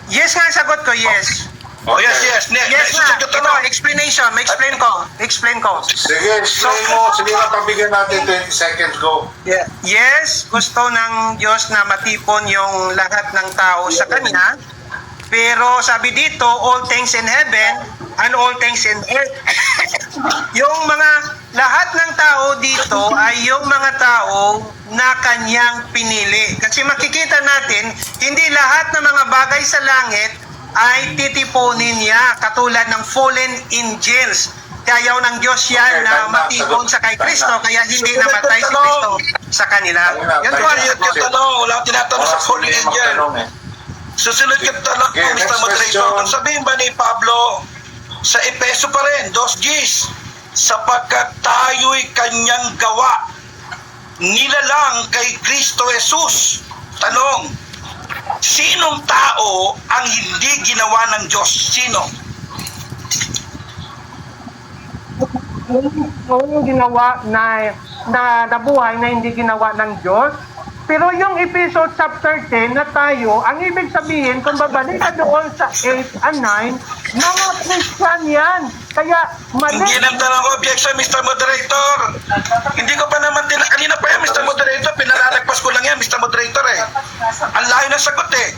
Yes nga, sagot ko, yes. Oh, yes. Yes nga, ito, explanation, explain ko. Sige, explain mo. Sige lang, pabigyan natin 20 seconds, go. Yes, gusto ng Diyos na matipon yung lahat ng tao sa Kanya. Pero sabi dito, all things in heaven and all things in earth. Yung mga lahat ng tao dito ay yung mga tao na Kanyang pinili. Kasi makikita natin, hindi lahat ng mga bagay sa langit ay titiponin niya, katulad ng fallen angels. Kaya ng Diyos yan na matipon sa kay Kristo, kaya hindi namatay si Kristo sa kanila. Yan po, yung tanong. Wala akong tinatanong sa fallen angel. Susunod yung tanong, Mr. Moderator. Ang sabihin ba ni Pablo, sa Epeso pa rin, 2:10, sapagkat tayo'y kanyang gawa, nilalang kay Kristo Jesus. Tanong, sinong tao ang hindi ginawa ng Diyos? Sino? Yung ginawa na nabuhay na hindi ginawa ng Diyos. Pero yung episode chapter 10 na tayo, ang ibig sabihin, kung babalik ka doon sa 8 and 9, mga Christian yan. Kaya mali. Hindi lang tanong objection, Mr. Moderator. Hindi ko pa naman kanina pa yan, Mr. Moderator. Pinalalagpas ko lang yan, Mr. Moderator eh. Ang layo na sagot eh.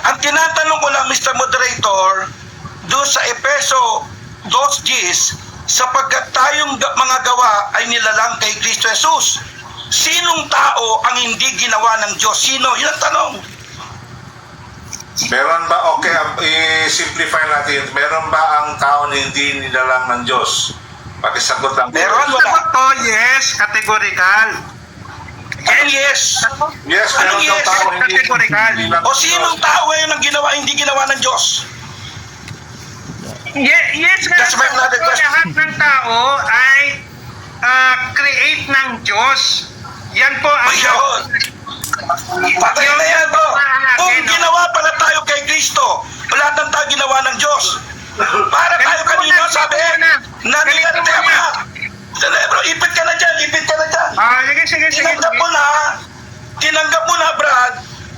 Ang tinatanong ko lang, Mr. Moderator, doon sa Epeso 2:10, sapagkat tayong mga gawa ay nilalang kay Kristo Jesus. Sinong tao ang hindi ginawa ng Diyos? Sino? Yun ang tanong. Meron ba, okay, i-simplify natin, meron ba ang tao na hindi nilalang ng Diyos? Pakisagot lang. Meron, wala. Sagot ko, yes, categorical. And yes. Yes, meron Anong daw yes? tao hindi Categorical. nilalang O ng sinong Diyos. tao ngayon ang ginawa, hindi ginawa ng Diyos? Yes nga, That's my another question. lahat ng tao ay create ng Diyos. Yan po ang... Ayun. Patay na yan, bro. Kung ginawa pala tayo kay Kristo, lahat ng tao ginawa ng Diyos. Para tayo kanino, sabi, nanilat ka na. Sandali, bro, ipit ka na dyan. Sige. Tinanggap mo na, Brad,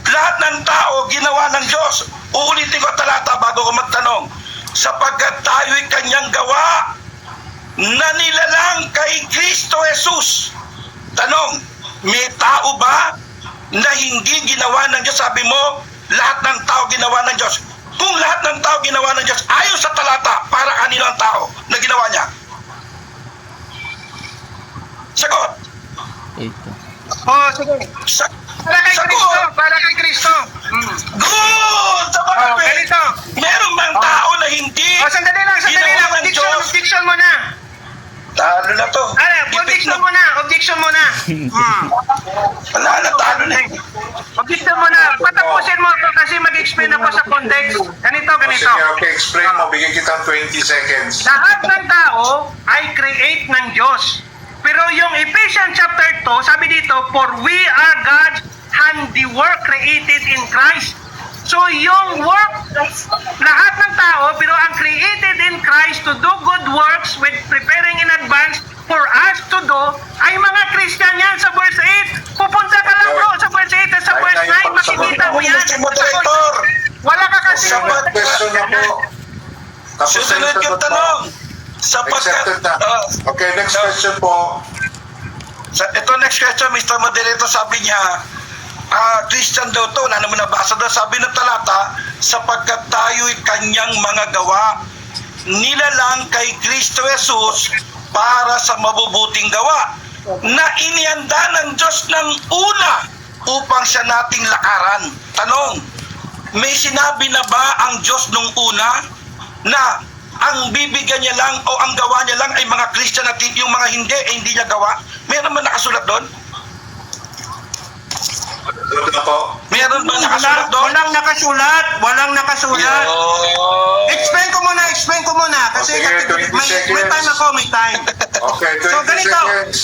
lahat ng tao ginawa ng Diyos. Uulitin ko talata bago ko magtanong. Sapagkat tayo'y kanyang gawa, na nilalang kay Kristo Jesus. Tanong, may tao ba na hindi ginawa ng Diyos? Sabi mo, lahat ng tao ginawa ng Diyos. Kung lahat ng tao ginawa ng Diyos, ayon sa talata, para kanino ang tao na ginawa niya? Sagot. Sige. Sagot. Para kay Kristo. Good! Sagot, Ganito. meron bang tao na hindi Sandali lang. ginawa ng Diyos? Objection mo na. Talo na to. Objection mo na. Wala na, talo na. Objection mo na. Patapusin mo ito kasi mag-explain ako sa context. Ganito. Sige, okay, explain mo. Bigyan kita 20 seconds. Lahat ng tao ay create ng Diyos. Pero yung Ephesians chapter 2, sabi dito, for we are God's handiwork created in Christ. So yung work, lahat ng tao, pero ang created in Christ to do good works with preparing in advance for us to do, ay mga Christian yan sa verse 8. Pupunta ka lang bro sa verse 8 at sa verse 9, makikita mo yan. Moderator. Wala ka kasi. Sapat question na po. Tapos Susunod sagot yung mo. tanong. Sapagkat, Accepted na. Okay, next question po. Ito next question, Mr. Moderator, sabi niya, Christian daw to, wala naman nabasa daw, sabi ng talata, sapagkat tayo'y kanyang mga gawa, nilalang kay Kristo Jesus para sa mabubuting gawa, na inianda ng Diyos ng una upang siya nating lakaran. Tanong, may sinabi na ba ang Diyos nung una na ang bibigyan niya lang o ang gawa niya lang ay mga Christian at yung mga hindi niya gawa? Meron ba nakasulat doon? Ito po. Meron ba nakasulat doon? Walang nakasulat. Explain ko muna. Kasi Okay, 20 may time ako, may time. Okay, 20 So, ganito. seconds.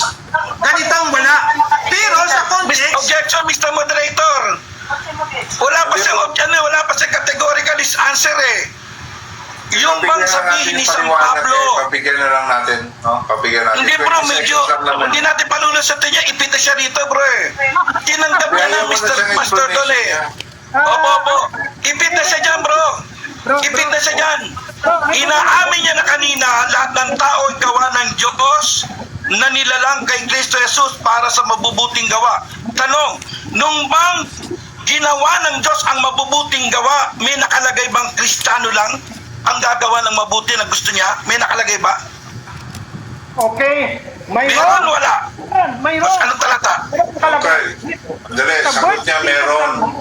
Ganito ang wala. Pero sa context, Objection, Mr. Moderator. Wala pa siyang categorical answer eh. Yung bang sabihin ni San Pablo, Pabigyan na lang natin. No? Pabigyan natin. hindi bro, 20 medyo, seconds lang naman. hindi natin palulusatin niya, ipita siya rito bro eh. Tinanggap niya na Bigyan mo na Mr. siyang Pastor Dole. explanation niya. Opo. na siya dyan, bro. Ipit na siya dyan. Inaamin niya na kanina, lahat ng tao ay gawa ng Diyos na nilalang kay Kristo Jesus para sa mabubuting gawa. Tanong, nung bang ginawa ng Diyos ang mabubuting gawa, may nakalagay bang Kristiyano lang ang gagawa ng mabuti na gusto niya? May nakalagay ba? Okay. Meron, wala. Mayroon. Anong talata? Okay. Dali, sagot niya meron.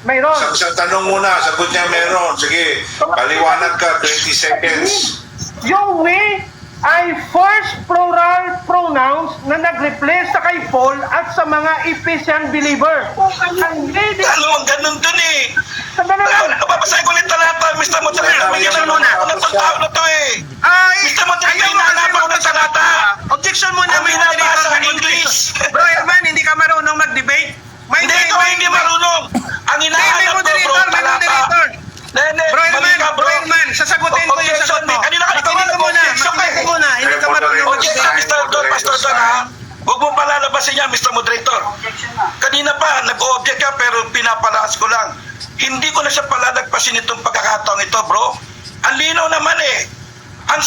Mayroon. Sa tanong muna, sagot niya meron. Sige, paliwanag ka, 20 seconds. Yung we ay first plural pronouns na nag-replace sa kay Paul at sa mga Ephesian believer. Ang leading... Ano ang ganun dun eh? Sandali lang. Babasahin ko ulit talata, Mr. Moderator. Bigyan na muna ako ng tao na to eh. Mr. Moderator, hinahanap ako ng talata. Objection muna, Ang binabasa sa English. Bro Herman, hindi ka marunong mag-debate. Hindi ikaw hindi marunong. Ang hinahanap ko, bro, talata. Bro Herman, sasagutin ko yung sagot mo. Kanina ka Makinig ka muna, hindi ka marunong Objection, mag-debate. Pastor Don, ha? Huwag mo palalabasin yan, Mr. Moderator. Kanina pa, nag-o-object ka, pero pinapalaas ko lang. Hindi ko na siya palalagpasin itong pagkakataong ito, bro. Ang linaw naman eh. Ang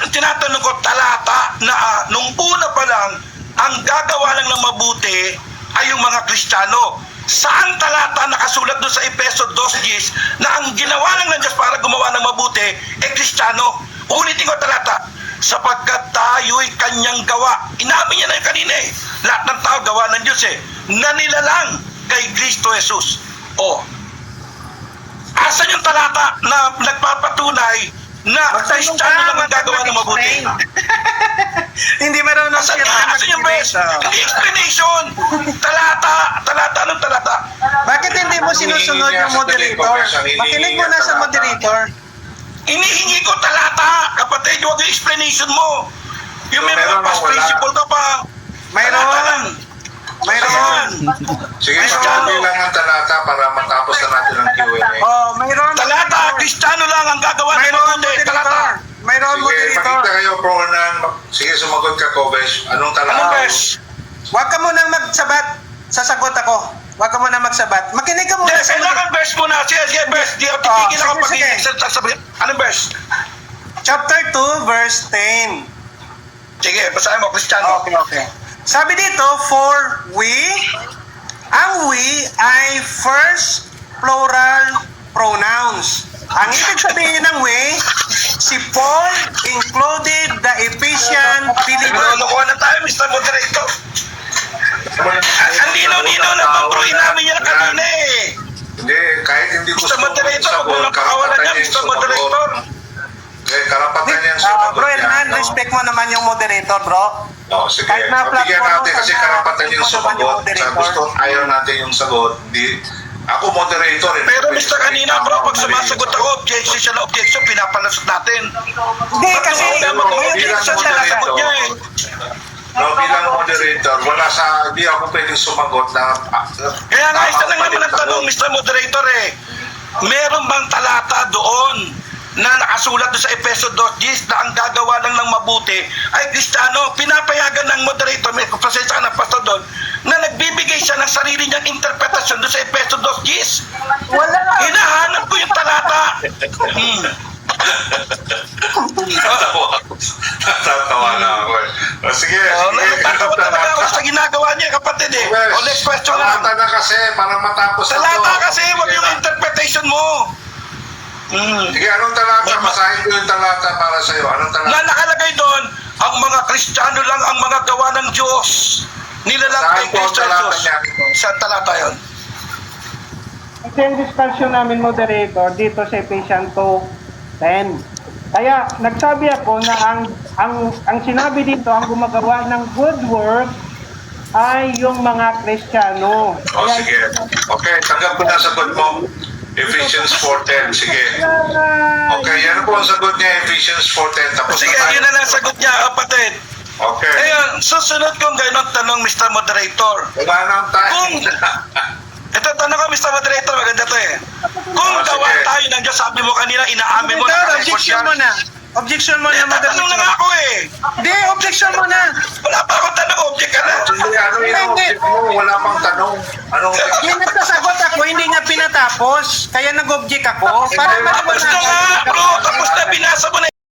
tinatanong ko, talata na nung una pa lang, ang gagawa lang ng mabuti ay yung mga Kristiyano. Saan talata nakasulat doon sa Efeso 2:10 na ang ginawa lang ng Diyos para gumawa ng mabuti ay Kristiyano? Ulitin ko talata. Sapagkat tayo'y kanyang gawa. Inamin niya na yung kanina eh. Lahat ng tao gawa ng Diyos eh. Na nilalang kay Kristo Jesus. O, asan yung talata na nagpapatunay na Kristiyano lang ang gagawa ng mabuti? Hindi marunong Asan siya nga? Asan yung verse? Hindi explanation. Talata. Anong talata? Bakit hindi mo sinusunod yung moderator? Makinig mo na sa moderator. Inihingi ko talata. Kapatid, huwag yung explanation mo. Yung may Meron mga past o wala? principle ka pa. Mayroon. Talata lang. Mayroon. Sige, Kristiyano. sagutin lang ang talata para matapos na natin ang Q&A. Oh, mayroon. Talata. Kristiyano lang ang gagawa ng Mayroon mabuti. Talata. moderator. Mayroon Sige, moderator. makita kayo, bro, ng... Sige, sumagot ka, Kobesh. Anong talata? Anong verse? Huwag ka munang magsabat. Sasagot ako. Huwag ka munang magsabat. Makinig ka muna Yes, sa kailangan verse muna. Sige, verse. Di ako titigil ako pag sige. sabi. Anong verse? Chapter 2, verse 10. Sige, basahin mo, Kristiyano. Okay. Sabi dito, for we, ang we ay first plural pronouns. Ang ibig sabihin ng we, si Paul included the Ephesian believer. Nilolokohan na tayo, Mr. Moderator. Ang linaw-linaw na pambruhin namin yan kanina eh. Hindi, kahit hindi gusto Mr. Moderator, huwag mo lang pakawalan niya, Mr. Moderator. Eh, karapatan niya yung Bro Hernan, respect mo naman yung moderator, bro. Oh, sige. Kahit na Bigyan platform natin mo, kasi sana karapatan yung respect mo naman yung sumagot. Sa moderator. gusto, ayaw natin yung sagot. Hindi. Ako moderator. eh. Pero Mr. kanina bro, pag sumasagot ako, objection siya na objection, pinapalasot natin. Hindi, kasi Bilang may objection siya na sagot niya eh. No, bilang moderator, wala sa, hindi ako pwedeng sumagot na... Kaya nga, isa lang naman ang tanong, Mr. Moderator eh. Meron bang talata doon na nakasulat doon sa Efeso 2:10 na ang gagawa lang ng mabuti ay Kristiyano? Pinapayagan ng moderator, may pasensya ka ng pastor doon, na nagbibigay siya ng sarili niyang interpretasyon doon sa Efeso 2:10. Wala. Hinahanap ko yung talata. Tatawa na ako eh. O, sige. Natatawa talaga ako sa ginagawa niya, kapatid eh. O, next question na lang. Talata na kasi, para matapos na to. Talata kasi, wag yung interpretation mo. Sige, anong talata? Masahin ko yung talata para sa'yo. Anong talata? Na nakalagay doon, ang mga Kristiyano lang ang mga gawa ng Diyos. Nilalang Saan kay po ang Kristo talata Jesus. niya? Sa talata yun. Ito yung discussion namin, moderator, dito sa Ephesians 2:10. Kaya nagsabi ako na ang sinabi dito, ang gumagawa ng good work ay yung mga Kristiyano. O, sige. Okay, tanggap ko na sagot mo. Ephesians 4:10. Sige. Okay, yan po ang sagot niya, Ephesians 4:10. Tapos Sige, na tayo. yun na lang sagot niya, kapatid. Okay. Ngayon, susunod kong gano'n tanong, Mr. Moderator. Wala nang time. Ito, tanong ko, Mr. Moderator, maganda to eh. Kung Oh, gawa sige. tayo ng Diyos, sabi mo kanina, inaamin mo na Moderator, record objection yan. mo na. Objection mo na, Tanong na nga ako eh. Hindi, objection mo na. Wala pa akong tanong, object ka na. Hindi, ano yung object mo? Wala pang tanong. Anong Hindi nagsasagot ako, hindi nga pinatapos. Kaya nag-object ako. Para Tapos na nga, maliwanag. bro.